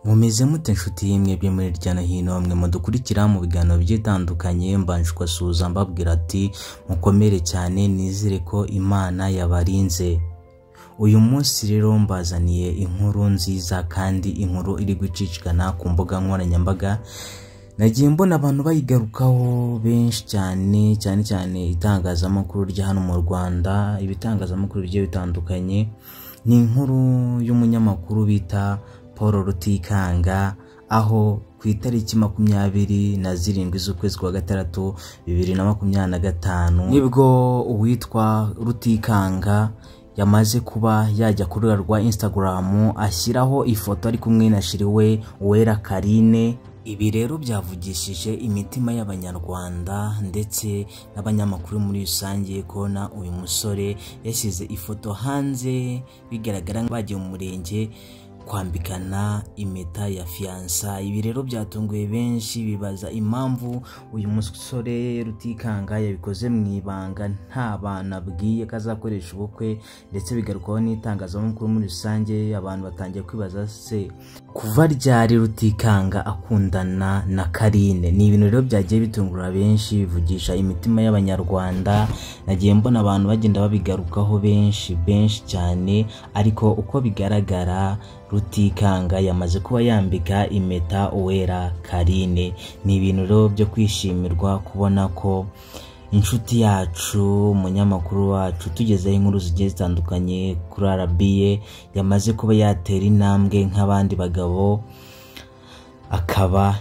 Mumeze mute nshuti y'imwebwe muri hirya no hino mwe mudukurikira mu biganiro bitandukanye mbanje kwasuza mbabwira ati mukomere cyane nizere ko Imana yabarinze. Uyu munsi rero mbazaniye inkuru nziza kandi inkuru iri gucicikana ku mbuga nkoranyambaga. Nagiye mbona abantu bayigarukaho benshi cyane itangazamakuru rya hano mu Rwanda, ibitangazamakuru bigiye bitandukanye. Ni inkuru y'umunyamakuru bita Paul Rutikanga, aho ku itariki 27 z'ukwezi kwa gatandatu 2025 nibwo uwitwa Rutikanga yamaze kuba yajya ku rubuga rwa Instagram ashyiraho ifoto ari kumwe na shiriwe Uwera Carine. Ibi rero byavugishije imitima y'abanyarwanda ndetse n'abanyamakuru muri rusange ko na uyu musore yashyize ifoto hanze bigaragara bagiye mu murenge kwambikana impeta ya fiança. Ibi rero byatunguye benshi bibaza impamvu uyu musore Rutikanga yabikoze mu ibanga nta bana bwiye kazakoresha ubukwe, ndetse bigarukaho n'itangazamakuru muri rusange. Abantu batangiye kwibaza se kuva ryari Rutikanga akundana na Carine. Ni ibintu rero byagiye bitungura benshi bivugisha imitima y'abanyarwanda. Nagiye mbona abantu bagenda babigarukaho benshi cyane, ariko uko bigaragara Rutikanga yamaze kuba yambika impeta Uwera Carine. Ni ibintu rero byo kwishimirwa kubona ko inshuti yacu umunyamakuru wacu tugezeho inkuru zigiye zitandukanye kuri RBA yamaze kuba yatera intambwe nk'abandi bagabo, akaba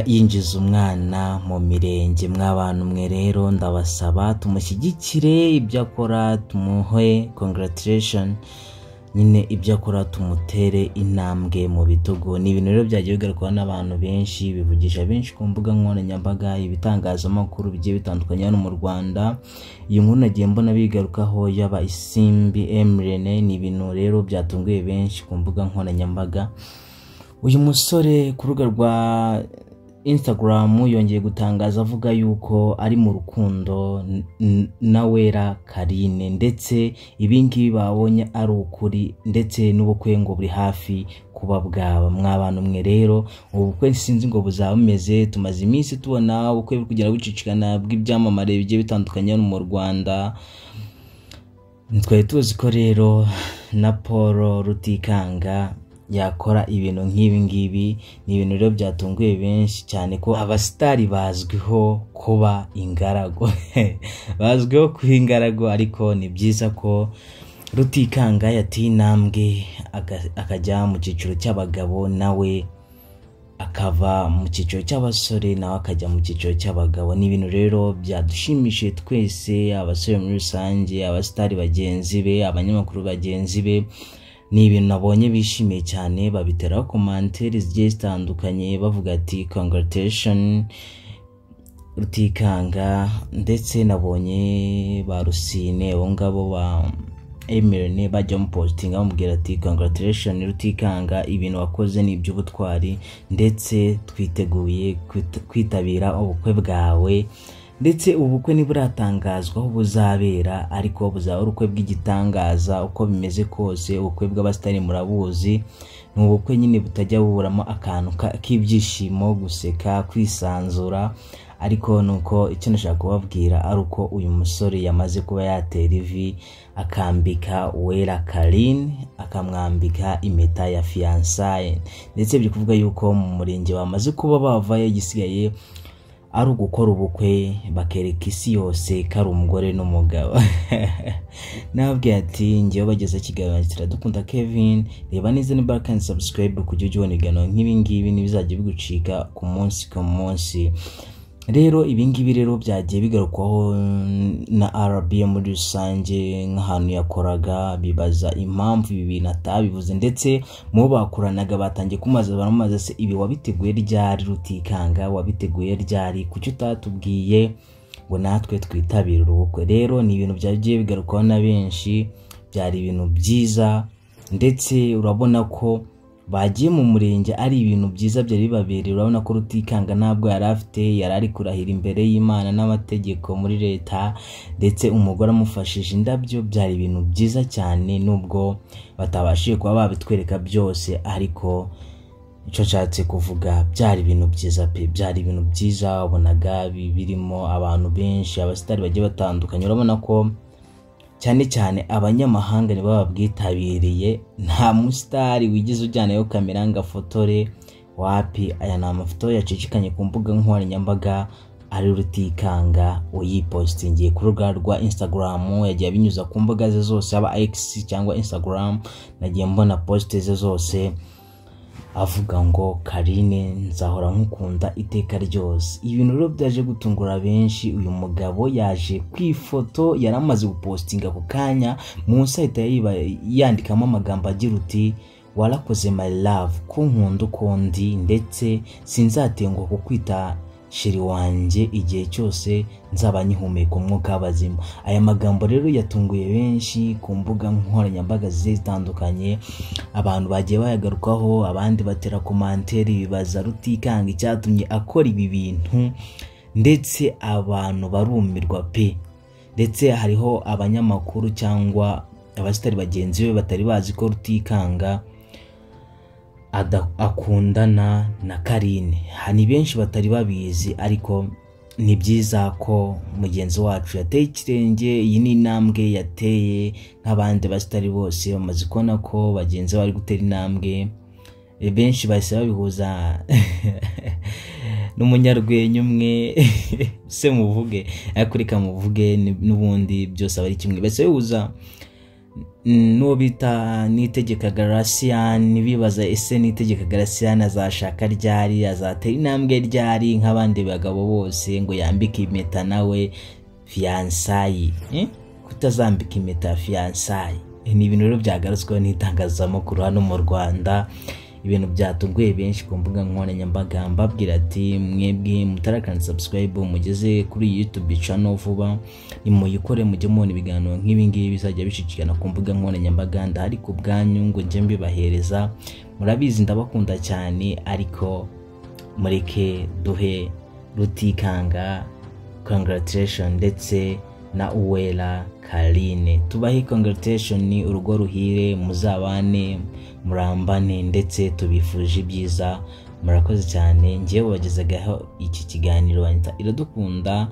yinjiza umwana mu mirenge. Mw'abantu mwe rero ndabasaba tumushyigikire ibyo akora, tumuhe congratulation, nyine ibyo akora tumutere intambwe mu bitugu. Ni ibintu rero byagiye bigarukwa n'abantu benshi bivugisha benshi ku mbuga nkoranyambaga, ibitangazamakuru bigiye bitandukanye hano mu Rwanda. Iyi nkuru nagiye mbona bigarukaho yaba Isimbi Emrene. Ni ibintu rero byatunguye benshi ku mbuga nkoranyambaga. Uyu musore ku rubuga rwa Instagram yongeye gutangaza avuga yuko ari mu rukundo na Uwera Carine, ndetse ibingibi babonye ari ukuri, ndetse n'ubukwe ngo buri hafi kuba bwaba. Mw'abantu mwe rero ubukwe sinzi ngo buzaba bumeze. Tumaze iminsi tubona ubukwe buri kugera bucicikana bw'ibyamamare bigiye bitandukanye hano mu Rwanda. Twari tuzi ko rero na Paul Rutikanga yakora ibintu nk'ibi ngibi. Ni ibintu rero byatunguye benshi cyane ko abastari bazwiho kuba ingaragu bazwiho kuba ingaragu, ariko ni byiza ko Rutikanga yateye intambwe akajya mu cyiciro cy'abagabo, nawe akava mu cyiciro cy'abasore nawe akajya mu cyiciro cy'abagabo. Ni ibintu rero byadushimishije twese, abasore muri rusange, abastari bagenzi be, abanyamakuru bagenzi be. Ni ibintu nabonye bishimiye cyane, babiteraho commentaire zigiye zitandukanye bavuga ati congratulation Rutikanga, ndetse nabonye ba Rusine abo ngabo ba Emirene bajya mu postinga bamubwira ati congratulation Rutikanga, ibintu wakoze ni iby'ubutwari, ndetse twiteguye kwitabira ubukwe bwawe. Ndetse ubukwe niburatangazwa aho buzabera, ariko buzaba ubukwe bw'igitangaza. Uko bimeze kose ubukwe bw'abastari murabuzi, ni ubukwe nyine butajya buburamo akantu k'ibyishimo, guseka, kwisanzura. Ariko nuko icyo nashaka kubabwira ari uko uyu musore yamaze kuba yatera ivi akambika Uwera Carine, akamwambika impeta ya fiança, ndetse biri kuvuga yuko mu murenge bamaze kuba bavayo, gisigaye ari ugukora ubukwe bakereka isi yose ko ari umugore n'umugabo. Nababwiye ati ngewe bageze kiganiro kiradukunda Kevin. Reba neza niba kandi subscribe kujya ubona ibiganiro nk'ibi ngibi ntibizajya bigucika ku munsi. Rero ibingibi rero byagiye bigarukwaho na RBA muri rusange nk'ahantu yakoraga, bibaza impamvu ibi bintu atabivuze, ndetse mu bakoranaga batangiye baramubaza se ibi wabiteguye ryari Rutikanga, wabiteguye ryari, kuki utatubwiye ngo natwe twitabira ubukwe. Rero ni ibintu byagiye bigarukwaho na benshi, byari ibintu byiza, ndetse urabona ko bagiye mu murenge ari ibintu byiza byari bibabereye. Urabona ko Rutikanga ntabwo yari ari kurahira imbere y'Imana n'amategeko muri leta, ndetse umugore amufashije indabyo. Byari ibintu byiza cyane, nubwo batabashije kuba babitwereka byose, ariko icyo nshatse kuvuga byari ibintu byiza pe, byari ibintu byiza, wabonaga birimo abantu benshi, abasitari bagiye batandukanye. Urabona ko cyane cyane abanyamahanga nibo babwitabiriye, nta musitari wigize ujyanayo kamera ngo afotore, wapi. Aya ni amafoto yacicikanye ku mbuga nkoranyambaga, ari Rutikanga uyipostingiye ku rubuga rwa Instagram, yagiye abinyuza ku mbuga ze zose, aba X cyangwa Instagram. Nagiye mbona post ze zose avuga ngo Carine nzahora nkukunda iteka ryose. Ibintu rero byaje gutungura benshi. Uyu mugabo yaje kwifoto, yaramaze gupostinga ku kanya, munsi ahita yandikamo amagambo agira uti warakoze my love, kunkunda uko ndi, ndetse sinzatengwa kukwita sheri wanjye igihe cyose nzaba nyihumeka umwuka w'abazima. Aya magambo rero yatunguye benshi ku mbuga nkoranyambaga zitandukanye, abantu bagiye bayagarukaho, abandi batera komanteri bibaza Rutikanga icyatumye akora ibi bintu, ndetse abantu barumirwa pe. Ndetse hariho abanyamakuru cyangwa abasitari bagenzi be batari bazi ko Rutikanga akundana na Carine. Hani benshi batari babizi, ariko ni byiza ko mugenzi wacu yateye ikirenge. Iyi ni intambwe yateye, nk'abandi basitari bose bamaze kubona ko bagenzi bari gutera intambwe. Benshi bahise babihuza n'umunyarwenya umwe se muvuge, ariko reka muvuge n'ubundi byose abari kimwe. Bahise babihuza n'uwo bita Niyitegeka Gratien, bibaza ese Niyitegeka Gratien azashaka ryari, azatera intambwe ryari nk'abandi bagabo bose ngo yambike impeta nawe fiançailles, kutazambika impeta fiançailles. Ni ibintu rero byagarutsweho n'itangazamakuru hano mu Rwanda, ibintu byatunguye benshi ku mbuga nkoranyambaga. Mbabwira ati mwebwe mutarakanda subscribe mugeze kuri YouTube channel vuba, nimuyikore mujye mubona ibiganiro nk'ibi ngibi bizajya bishikirana ku mbuga nkoranyambaga. Ndahari ku bwanyu ngo nje mbibahereza, murabizi ndabakunda cyane, ariko mureke duhe Rutikanga congratulations ndetse na Uwera Carine. Tubahe congratulations, urugo ruhire, muzabane murambane, ndetse tubifuje ibyiza. Murakoze cyane. Ngiye bagezagaho iki kiganiro banyita Iradukunda,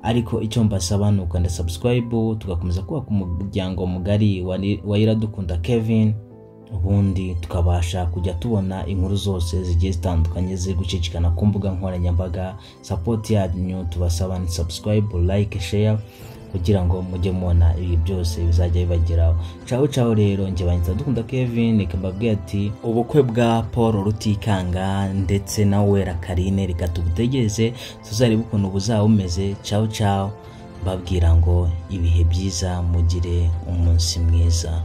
ariko icyo mbasaba ni ukanda subscribe, tugakomeza kubaka umuryango mugari wa Iradukunda Kevin, ubundi tukabasha kujya tubona inkuru zose zigiye zitandukanye ziri gucicikana ku mbuga nkoranyambaga. Support yanyu tubasaba ni subscribe, like, share, kugira ngo mujye mubona ibi byose bizajya bibageraho. Ciao rero, nje banyita Iradukunda Kevin, reka mbabwire ati ubukwe bwa Paul Rutikanga ndetse na Uwera Carine reka tubutegereze, tuzarebe ukuntu buzaba bumeze. Ciao mbabwira ngo ibihe byiza, mugire umunsi mwiza.